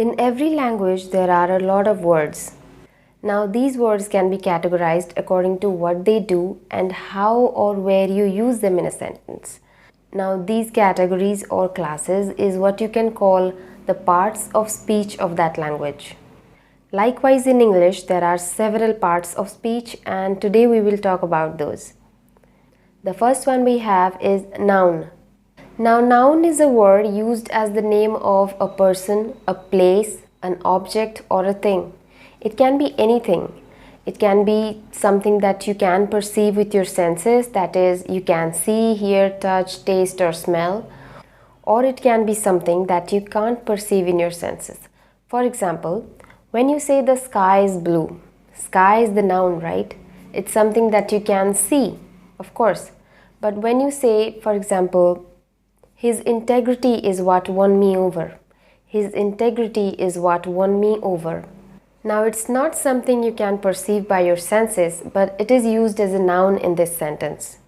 In every language, there are a lot of words. Now, these words can be categorized according to what they do and how or where you use them in a sentence. Now, these categories or classes is what you can call the parts of speech of that language. Likewise, in English, there are several parts of speech, and today we will talk about those. The first one we have is noun. Now, noun is a word used as the name of a person, a place, an object, or a thing. It can be anything. It can be something that you can perceive with your senses, that is, you can see, hear, touch, taste, or smell. Or it can be something that you can't perceive in your senses. For example, when you say the sky is blue, sky is the noun, right? It's something that you can see, of course. But when you say, for example, his integrity is what won me over. His integrity is what won me over. Now, it's not something you can perceive by your senses, but it is used as a noun in this sentence.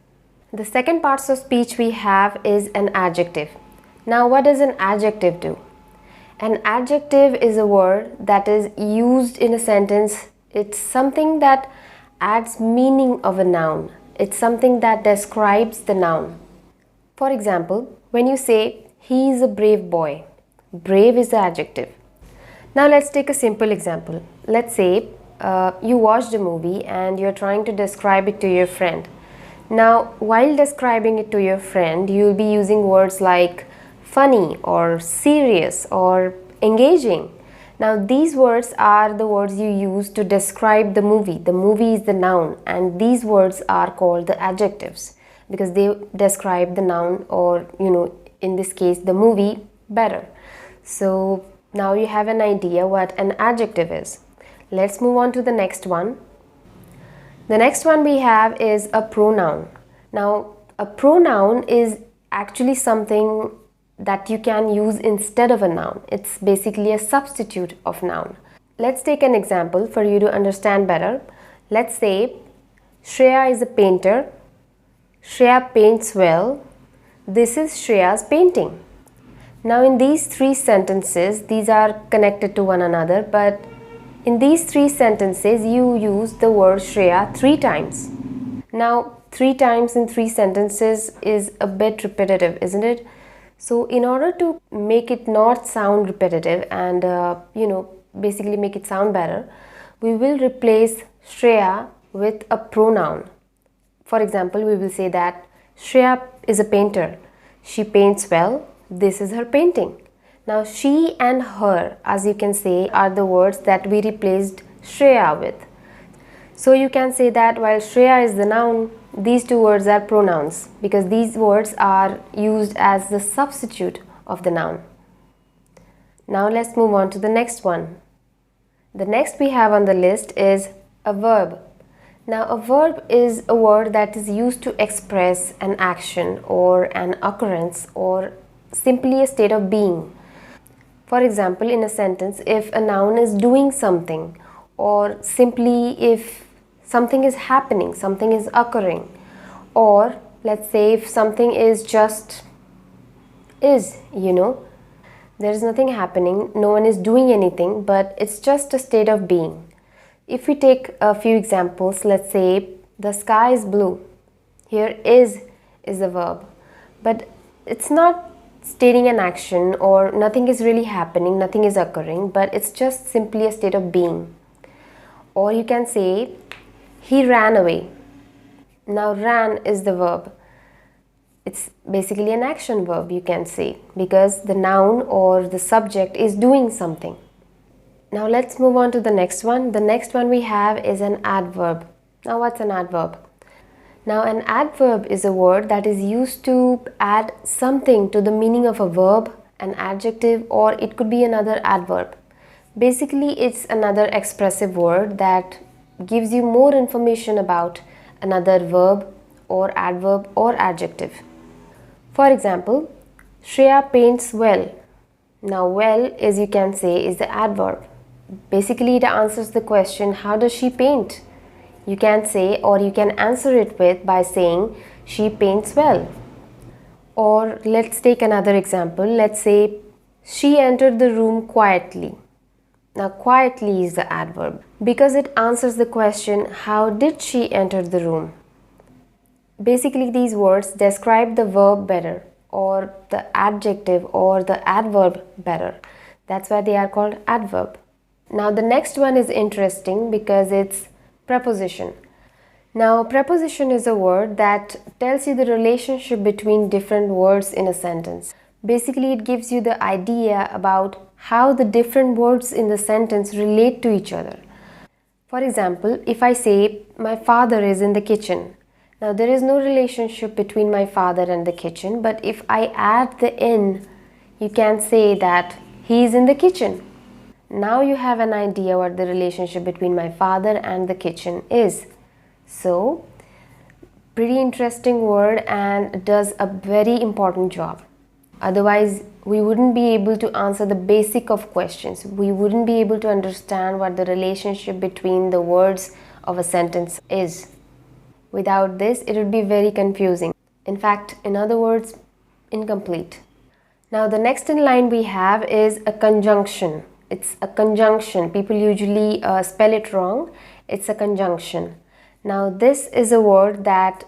The second part of speech we have is an adjective. Now, what does an adjective do? An adjective is a word that is used in a sentence. It's something that adds meaning of a noun. It's something that describes the noun. For example, when you say, he is a brave boy, brave is the adjective. Now let's take a simple example. Let's say you watched a movie and you're trying to describe it to your friend. Now, while describing it to your friend, you'll be using words like funny or serious or engaging. Now, these words are the words you use to describe the movie. The movie is the noun, and these words are called the adjectives because they describe the noun, or in this case the movie, better. So now you have an idea what an adjective is. Let's move on to the next one. The next one we have is a pronoun. Now, a pronoun is actually something that you can use instead of a noun. It's basically a substitute of noun. Let's take an example for you to understand better. Let's say Shreya is a painter. Shreya paints well. This is Shreya's painting. Now, in these three sentences, these are connected to one another, but in these three sentences, you use the word Shreya 3 times. Now, 3 times in 3 sentences is a bit repetitive, isn't it? So, in order to make it not sound repetitive and, basically make it sound better, we will replace Shreya with a pronoun. For example, we will say that Shreya is a painter. She paints well. This is her painting. Now, she and her, as you can say, are the words that we replaced Shreya with. So, you can say that while Shreya is the noun, these 2 words are pronouns because these words are used as the substitute of the noun. Now, let's move on to the next one. The next we have on the list is a verb. Now, a verb is a word that is used to express an action or an occurrence or simply a state of being. For example, in a sentence, if a noun is doing something, or simply if something is happening, something is occurring, or let's say if something is just is, there is nothing happening, no one is doing anything, but it's just a state of being. If we take a few examples, let's say the sky is blue. Here is the verb, but it's not stating an action or nothing is really happening, nothing is occurring, but it's just simply a state of being. Or you can say he ran away. Now, ran is the verb. It's basically an action verb, you can say, because the noun or the subject is doing something. Now, let's move on to the next one. The next one we have is an adverb. Now, what's an adverb? Now, an adverb is a word that is used to add something to the meaning of a verb, an adjective, or it could be another adverb. Basically, it's another expressive word that gives you more information about another verb or adverb or adjective. For example, Shreya paints well. Now, well, as you can say, is the adverb. Basically, it answers the question, how does she paint? You can say, or you can answer it with by saying, she paints well. Or let's take another example. Let's say, she entered the room quietly. Now quietly is the adverb because it answers the question, how did she enter the room? Basically, these words describe the verb better, or the adjective or the adverb better. That's why they are called adverb. Now the next one is interesting because it's preposition. Now preposition is a word that tells you the relationship between different words in a sentence. Basically, it gives you the idea about how the different words in the sentence relate to each other. For example, if I say, my father is in the kitchen. Now there is no relationship between my father and the kitchen, but if I add the in, you can say that he is in the kitchen. Now you have an idea what the relationship between my father and the kitchen is. So, pretty interesting word and does a very important job. Otherwise, we wouldn't be able to answer the basic of questions. We wouldn't be able to understand what the relationship between the words of a sentence is. Without this, it would be very confusing. In fact, in other words, incomplete. Now, the next in line we have is a conjunction. It's a conjunction. People usually spell it wrong. It's a conjunction. Now, this is a word that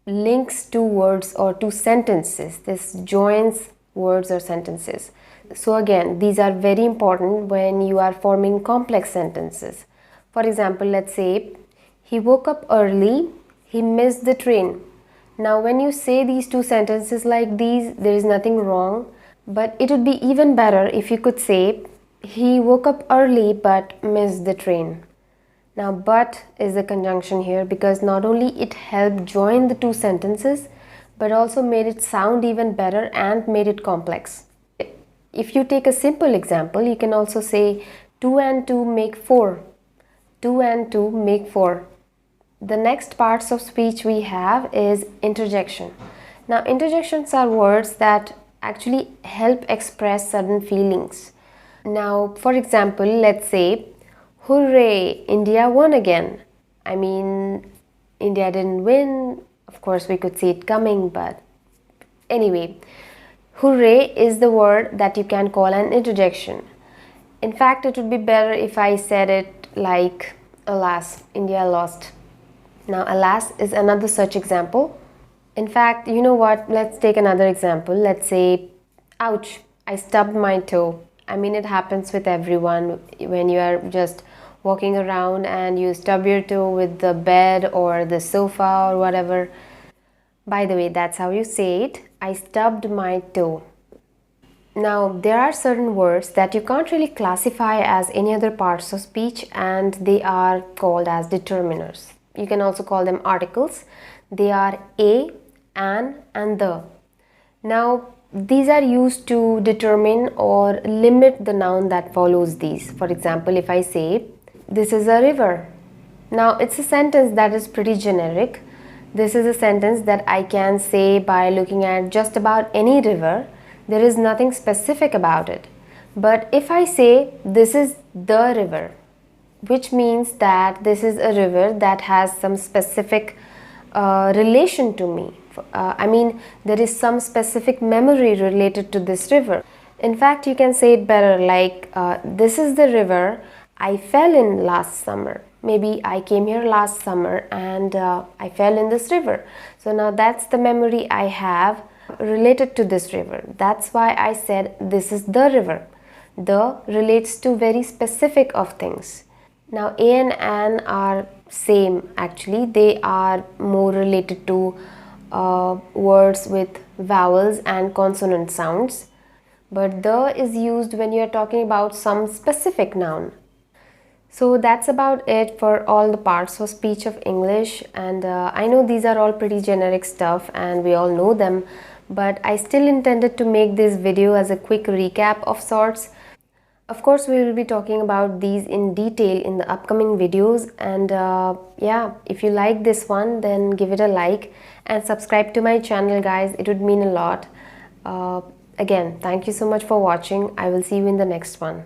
links two words or two sentences. This joins words or sentences. So again, these are very important when you are forming complex sentences. For example, let's say, he woke up early, he missed the train. Now, when you say these two sentences like these, there is nothing wrong. But it would be even better if you could say, he woke up early but missed the train. Now, but is the conjunction here because not only it helped join the two sentences, but also made it sound even better and made it complex. If you take a simple example, you can also say 2 and 2 make 4. 2 and 2 make 4. The next parts of speech we have is interjection. Now, interjections are words that actually help express certain feelings. Now, for example, let's say, hooray, India won again. I mean, India didn't win. Of course, we could see it coming, but anyway, hooray is the word that you can call an interjection. In fact, it would be better if I said it like, alas, India lost. Now, alas is another such example. In fact, you know what? Let's take another example. Let's say, ouch, I stubbed my toe. I mean, it happens with everyone when you are just walking around and you stub your toe with the bed or the sofa or whatever. By the way, that's how you say it. I stubbed my toe. Now, there are certain words that you can't really classify as any other parts of speech, and they are called as determiners. You can also call them articles. They are a, an, and the. Now, these are used to determine or limit the noun that follows these. For example, if I say, this is a river. Now, it's a sentence that is pretty generic. This is a sentence that I can say by looking at just about any river. There is nothing specific about it. But if I say, this is the river, which means that this is a river that has some specific relation to me. I mean, there is some specific memory related to this river. In fact, you can say it better like, this is the river I fell in last summer. Maybe I came here last summer and I fell in this river. So now that's the memory I have related to this river. That's why I said this is the river. The relates to very specific of things. Now, a and an are same actually. They are more related to words with vowels and consonant sounds, but the is used when you are talking about some specific noun. So that's about it for all the parts of speech of English, and I know these are all pretty generic stuff and we all know them, but I still intended to make this video as a quick recap of sorts. Of course, we will be talking about these in detail in the upcoming videos, and yeah, if you like this one, then give it a like and subscribe to my channel, guys. It would mean a lot. Again, thank you so much for watching. I will see you in the next one.